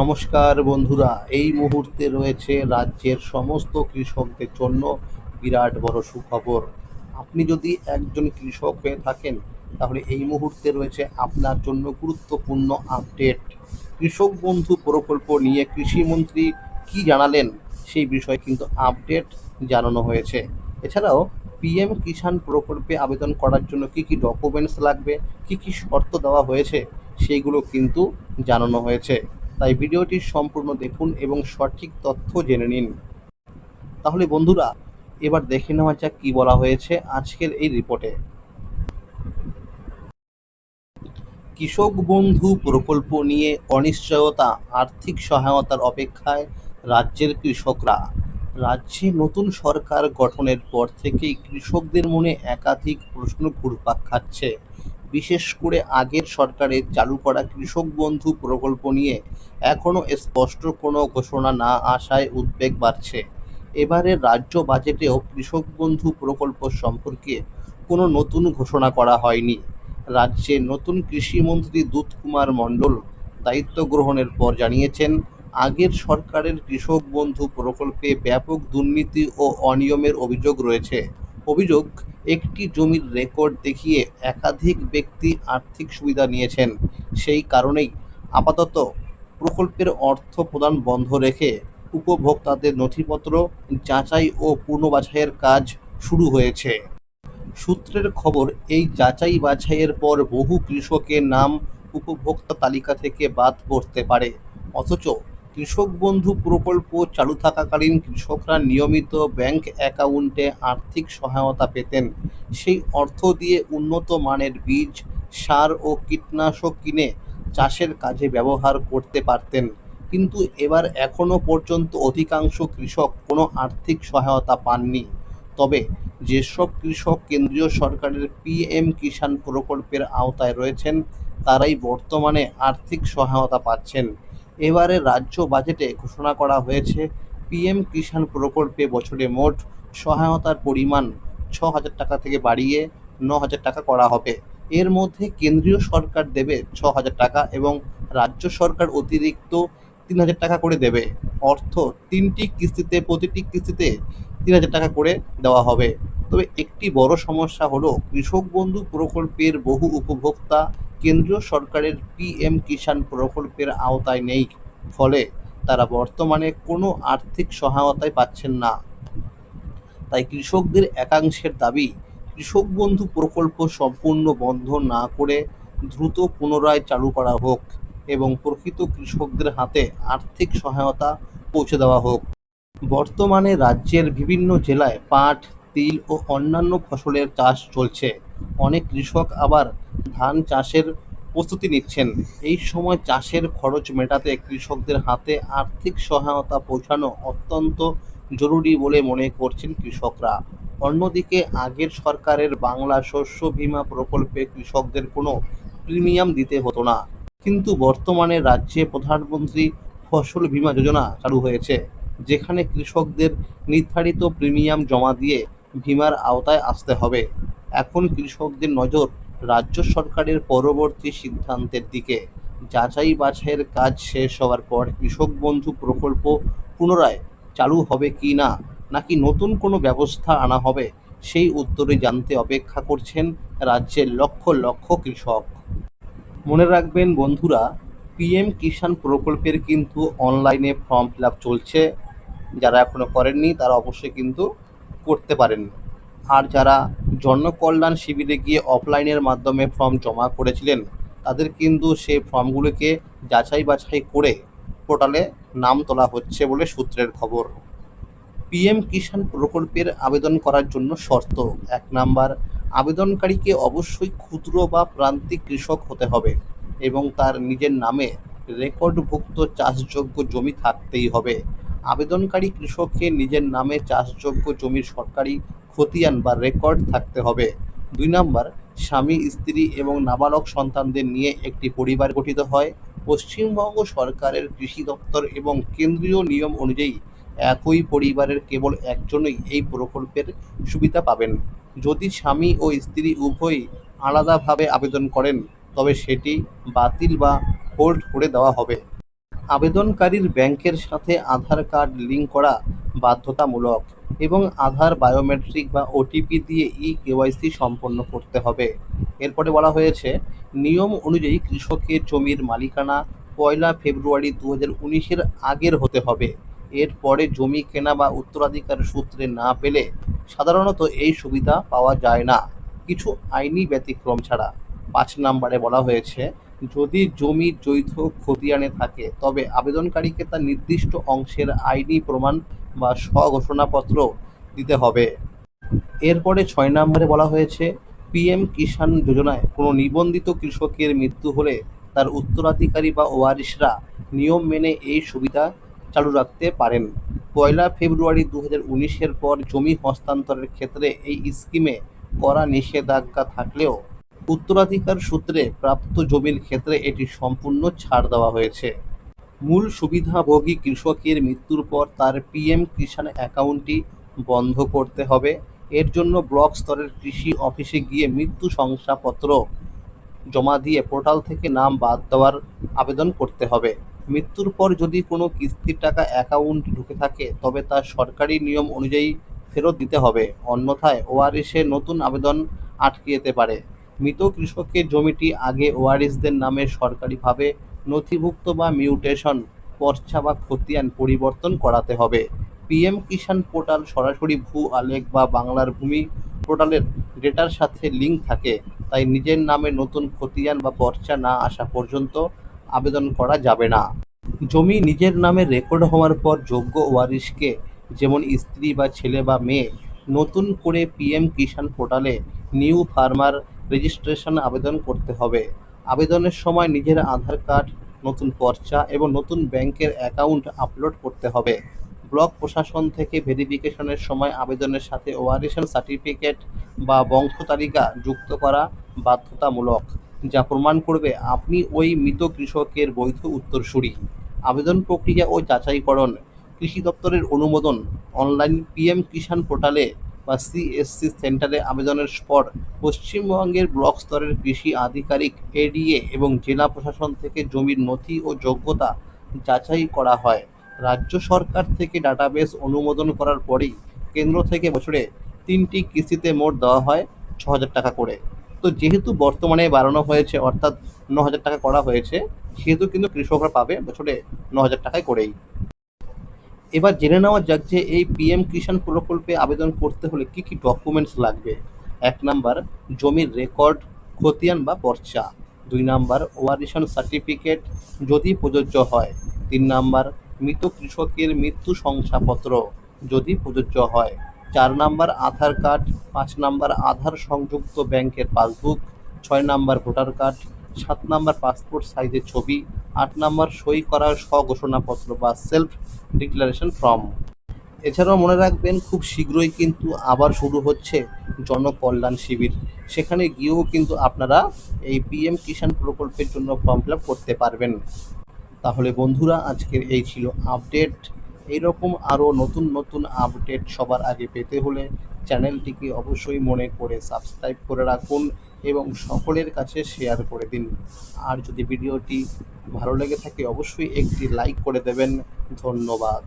নমস্কার বন্ধুরা, এই মুহূর্তে রয়েছে রাজ্যের সমস্ত কৃষকদের জন্য বিরাট বড় সুখবর। আপনি যদি একজন কৃষক হয়ে থাকেন তাহলে এই মুহূর্তে রয়েছে আপনার জন্য গুরুত্বপূর্ণ আপডেট। কৃষক বন্ধু প্রকল্প নিয়ে কৃষিমন্ত্রী কি জানালেন সেই বিষয়ে কিন্তু আপডেট জানানো হয়েছে। এছাড়াও পিএম কিষাণ প্রকল্পে আবেদন করার জন্য কি কি ডকুমেন্টস লাগবে, কি কি শর্ত দেওয়া হয়েছে সেইগুলো কিন্তু জানানো হয়েছে। তাই ভিডিওটি সম্পূর্ণ দেখুন এবং সঠিক তথ্য জেনে নিন। তাহলে বন্ধুরা, এবার দেখে নেওয়া যাক কি বলা হয়েছে আজকের এই রিপোর্টে। কৃষক বন্ধু প্রকল্প নিয়ে অনিশ্চয়তা, আর্থিক সহায়তার অপেক্ষায় রাজ্যের কৃষকরা। রাজ্যে নতুন সরকার গঠনের পর থেকেই কৃষকদের মনে একাধিক প্রশ্ন ঘুরপাক খাচ্ছে। বিশেষ করে আগের সরকারের চালু করা কৃষক বন্ধু প্রকল্প নিয়ে এখনও স্পষ্ট কোনো ঘোষণা না আসায় উদ্বেগ বাড়ছে। এবারের রাজ্য বাজেটেও কৃষক বন্ধু প্রকল্প সম্পর্কে কোনো নতুন ঘোষণা করা হয়নি। রাজ্যের নতুন কৃষিমন্ত্রী দুধকুমার মণ্ডল দায়িত্ব গ্রহণের পর জানিয়েছেন, আগের সরকারের কৃষক বন্ধু প্রকল্পে ব্যাপক দুর্নীতি ও অনিয়মের অভিযোগ রয়েছে। অভিযোগ, একটি জমির রেকর্ড দেখিয়ে একাধিক ব্যক্তি আর্থিক সুবিধা নিয়েছেন। সেই কারণেই আপাতত প্রকল্পের অর্থ প্রদান বন্ধ রেখে উপভোক্তাদের নথিপত্র যাচাই ও পুনর্বাছাইয়ের কাজ শুরু হয়েছে। সূত্রের খবর, এই যাচাই বাছাইয়ের পর বহু কৃষকের নাম উপভোক্তা তালিকা থেকে বাদ পড়তে পারে। অথচ কৃষক বন্ধু প্রকল্প চালু থাকাকালীন কৃষকরা নিয়মিত ব্যাংক অ্যাকাউন্টে আর্থিক সহায়তা পেতেন। সেই অর্থ দিয়ে উন্নত মানের বীজ, সার ও কীটনাশক কিনে চাষের কাজে ব্যবহার করতে পারতেন। কিন্তু এবার এখনও পর্যন্ত অধিকাংশ কৃষক কোনো আর্থিক সহায়তা পাননি। তবে যেসব কৃষক কেন্দ্রীয় সরকারের পিএম কিষাণ প্রকল্পের আওতায় রয়েছেন তারাই বর্তমানে আর্থিক সহায়তা পাচ্ছেন। এবারে রাজ্য বাজেটে ঘোষণা করা হয়েছে, পিএম কিষাণ প্রকল্পে বছরে মোট সহায়তার পরিমাণ ৬,০০০ টাকা থেকে বাড়িয়ে ৯,০০০ টাকা করা হবে। এর মধ্যে কেন্দ্রীয় সরকার দেবে ৬,০০০ টাকা এবং রাজ্য সরকার অতিরিক্ত ৩,০০০ টাকা করে দেবে। অর্থ তিনটি কিস্তিতে, প্রতিটি কিস্তিতে ৩,০০০ টাকা করে দেওয়া হবে। তবে একটি বড় সমস্যা হলো, কৃষক বন্ধু প্রকল্পের বহু উপভোক্তা কেন্দ্রীয় সরকারের পিএম কিষাণ প্রকল্পের আওতায় নেই। ফলে তারা বর্তমানে কোনো আর্থিক সহায়তাই পাচ্ছেন না। তাই কৃষকদের একাংশের দাবি, কৃষক বন্ধু প্রকল্প সম্পূর্ণ বন্ধ না করে দ্রুত পুনরায় চালু করা হোক এবং প্রকৃত কৃষকদের হাতে আর্থিক সহায়তা পৌঁছে দেওয়া হোক। বর্তমানে রাজ্যের বিভিন্ন জেলায় পাট, তিল ও অন্যান্য ফসলের চাষ চলছে। অনেক কৃষক আবার ধান চাষের প্রস্তুতি নিচ্ছেন। এই সময় চাষের খরচ মেটাতে কৃষকদের হাতে আর্থিক সহায়তা পৌঁছানো অত্যন্ত জরুরি বলে মনে করছেন কৃষকরা। অন্যদিকে আগের সরকারের বাংলা শস্য বীমা প্রকল্পে কৃষকদের কোনো প্রিমিয়াম দিতে হতো না। কিন্তু বর্তমানে রাজ্যে প্রধানমন্ত্রী ফসল বীমা যোজনা চালু হয়েছে, যেখানে কৃষকদের নির্ধারিত প্রিমিয়াম জমা দিয়ে বীমার আওতায় আসতে হবে। এখন কৃষকদের নজর রাজ্য সরকারের পরবর্তী সিদ্ধান্তের দিকে। যাচাই বাছাইয়ের কাজ শেষ হওয়ার পর কৃষক বন্ধু প্রকল্প পুনরায় চালু হবে কি না, নাকি নতুন কোনো ব্যবস্থা আনা হবে, সেই উত্তরে জানতে অপেক্ষা করছেন রাজ্যের লক্ষ লক্ষ কৃষক। মনে রাখবেন বন্ধুরা, পিএম কিষাণ প্রকল্পের কিন্তু অনলাইনে ফর্ম ফিল আপ চলছে। যারা এখনও করেননি তারা অবশ্যই কিন্তু করতে পারেন। আর যারা জনকল্যাণ শিবিরে গিয়ে অফলাইনের মাধ্যমে ফর্ম জমা করেছিলেন তাদের কিন্তু সেই ফর্মগুলোকে যাচাই বাছাই করে পোর্টালে নাম তোলা হচ্ছে বলে সূত্রের খবর। পিএম কিষাণ প্রকল্পের আবেদন করার জন্য শর্ত: ১ নাম্বার, আবেদনকারীকে অবশ্যই ক্ষুদ্র বা প্রান্তিক কৃষক হতে হবে এবং তার নিজের নামে রেকর্ডভুক্ত চাষযোগ্য জমি থাকতেই হবে। আবেদনকারী কৃষকের নিজের নামে চাষযোগ্য জমির সরকারি খতিয়ান বা রেকর্ড থাকতে হবে। ২ নাম্বার, স্বামী, স্ত্রী এবং নাবালক সন্তানদের নিয়ে একটি পরিবার গঠিত হয়। পশ্চিমবঙ্গ সরকারের কৃষি দপ্তর এবং কেন্দ্রীয় নিয়ম অনুযায়ী একই পরিবারের কেবল একজনই এই প্রকল্পের সুবিধা পাবেন। যদি স্বামী ও স্ত্রী উভয়ই আলাদাভাবে আবেদন করেন তবে সেটি বাতিল বা হোল্ড করে দেওয়া হবে। আবেদনকারীর ব্যাংকের সাথে আধার কার্ড লিঙ্ক করা বাধ্যতামূলক এবং আধার বায়োমেট্রিক বা ওটিপি দিয়ে কেওয়াইসি সম্পন্ন করতে হবে। এরপরে বলা হয়েছে, নিয়ম অনুযায়ী কৃষকের জমির মালিকানা 1 ফেব্রুয়ারি 2019-এর আগের হতে হবে। এরপরে জমি কেনা বা উত্তরাধিকার সূত্রে না পেলে সাধারণত এই সুবিধা পাওয়া যায় না, কিছু আইনি ব্যতিক্রম ছাড়া। 5 নম্বরে বলা হয়েছে, যদি জমি যৌথ খতিয়ানে থাকে তবে আবেদনকারীকে তার নির্দিষ্ট অংশের আইনি প্রমাণ বা স্ব-ঘোষণাপত্র দিতে হবে। এরপরে 6 নম্বরে বলা হয়েছে, পিএম কিষাণ যোজনায় কোনো নিবন্ধিত কৃষকের মৃত্যু হলে তার উত্তরাধিকারী বা ওয়ারিশরা নিয়ম মেনে এই সুবিধা চালু রাখতে পারেন। 1 ফেব্রুয়ারি 2019-এর পর জমি হস্তান্তরের ক্ষেত্রে এই স্কিমে কড়া নিষেধাজ্ঞা থাকলেও উত্তরাধিকার সূত্রে প্রাপ্ত জমির ক্ষেত্রে এটি সম্পূর্ণ ছাড় দেওয়া হয়েছে। মূল সুবিধাভোগী কৃষকের মৃত্যুর পর তার পিএম কিষাণ অ্যাকাউন্টটি বন্ধ করতে হবে। এর জন্য ব্লক স্তরের কৃষি অফিসে গিয়ে মৃত্যু শংসাপত্র জমা দিয়ে পোর্টাল থেকে নাম বাদ দেওয়ার আবেদন করতে হবে। মৃত্যুর পর যদি কোনো কিস্তির টাকা অ্যাকাউন্টে ঢুকে থাকে তবে তা সরকারি নিয়ম অনুযায়ী ফেরত দিতে হবে, অন্যথায় ওয়ারিশের নতুন আবেদন আটকে যেতে পারে। মৃত কৃষকের জমিটি আগে ওয়ারিশদের নামে সরকারিভাবে নথিভুক্ত বা মিউটেশন পর্চা বা খতিয়ান পরিবর্তন করাতে হবে। পিএম কিষাণ পোর্টাল সরাসরি ভূ-আলেখ বা বাংলার ভূমি পোর্টালের ডেটার সাথে লিঙ্ক থাকে, তাই নিজের নামে নতুন খতিয়ান বা পর্চা না আসা পর্যন্ত আবেদন করা যাবে না। জমি নিজের নামে রেকর্ড হওয়ার পর যোগ্য ওয়ারিশকে, যেমন স্ত্রী বা ছেলে বা মেয়ে, নতুন করে পিএম কিষাণ পোর্টালে নিউ ফার্মার রেজিস্ট্রেশন আবেদন করতে হবে। আবেদনের সময় নিজের আধার কার্ড, নতুন পর্চা এবং নতুন ব্যাংকের অ্যাকাউন্ট আপলোড করতে হবে। ব্লক প্রশাসন থেকে ভেরিফিকেশনের সময় আবেদনের সাথে ওয়ারিশ সার্টিফিকেট বা বংশতালিকা যুক্ত করা বাধ্যতামূলক, যা প্রমাণ করবে আপনি ওই মৃত কৃষকের বৈধ উত্তরসূরি। আবেদন প্রক্রিয়া ও যাচাইকরণ: কৃষি দপ্তরের অনুমোদন অনলাইন পিএম কিষাণ পোর্টালে বা সিএসসি সেন্টারে আবেদনের পর পশ্চিমবঙ্গের ব্লক স্তরের কৃষি আধিকারিক, এডিএ এবং জেলা প্রশাসন থেকে জমির নথি ও যোগ্যতা যাচাই করা হয়। রাজ্য সরকার থেকে ডাটাবেস অনুমোদন করার পরেই কেন্দ্র থেকে বছরে 3টি কিস্তিতে মোট দেওয়া হয় 6,000 টাকা করে। তো যেহেতু বর্তমানে বাড়ানো হয়েছে, অর্থাৎ 9,000 টাকা করা হয়েছে, সেহেতু কিন্তু কৃষকরা পাবে বছরে 9,000 টাকায় করেই। এবার জেনে নেওয়া যাক যে এই পিএম কিষাণ প্রকল্পে আবেদন করতে হলে কি কি ডকুমেন্টস লাগবে। 1 নাম্বার, জমির রেকর্ড, খতিয়ান বা পর্চা। 2 নাম্বার, ওয়ারিশন সার্টিফিকেট যদি প্রযোজ্য হয়। 3 নাম্বার, মৃত কৃষকের মৃত্যু শংসাপত্র যদি প্রযোজ্য হয়। 4 নাম্বার, আধার কার্ড। 5 নাম্বার, আধার সংযুক্ত ব্যাংকের passbook. 6 number, voter card. 7 number, passport সাইজের ছবি। 8 নাম্বার, সই করা স্ব-ঘোষণাপত্র বা সেলফ ডিক্লারেশন ফর্ম। এছাড়াও মনে রাখবেন, খুব শীঘ্রই কিন্তু আবার শুরু হচ্ছে জনকল্যাণ শিবির। সেখানে গিয়েও কিন্তু আপনারা এই পিএম কিষাণ প্রকল্পের জন্য ফর্ম ফিল আপ করতে পারবেন। তাহলে বন্ধুরা, আজকের এই ছিল আপডেট। এইরকম আরও নতুন নতুন আপডেট সবার আগে পেতে হলে চ্যানেলটিকে অবশ্যই মনে করে সাবস্ক্রাইব করে রাখুন এবং সকলের কাছে শেয়ার করে দিন। আর যদি ভিডিওটি ভালো লেগে থাকে অবশ্যই একটি লাইক করে দেবেন। ধন্যবাদ।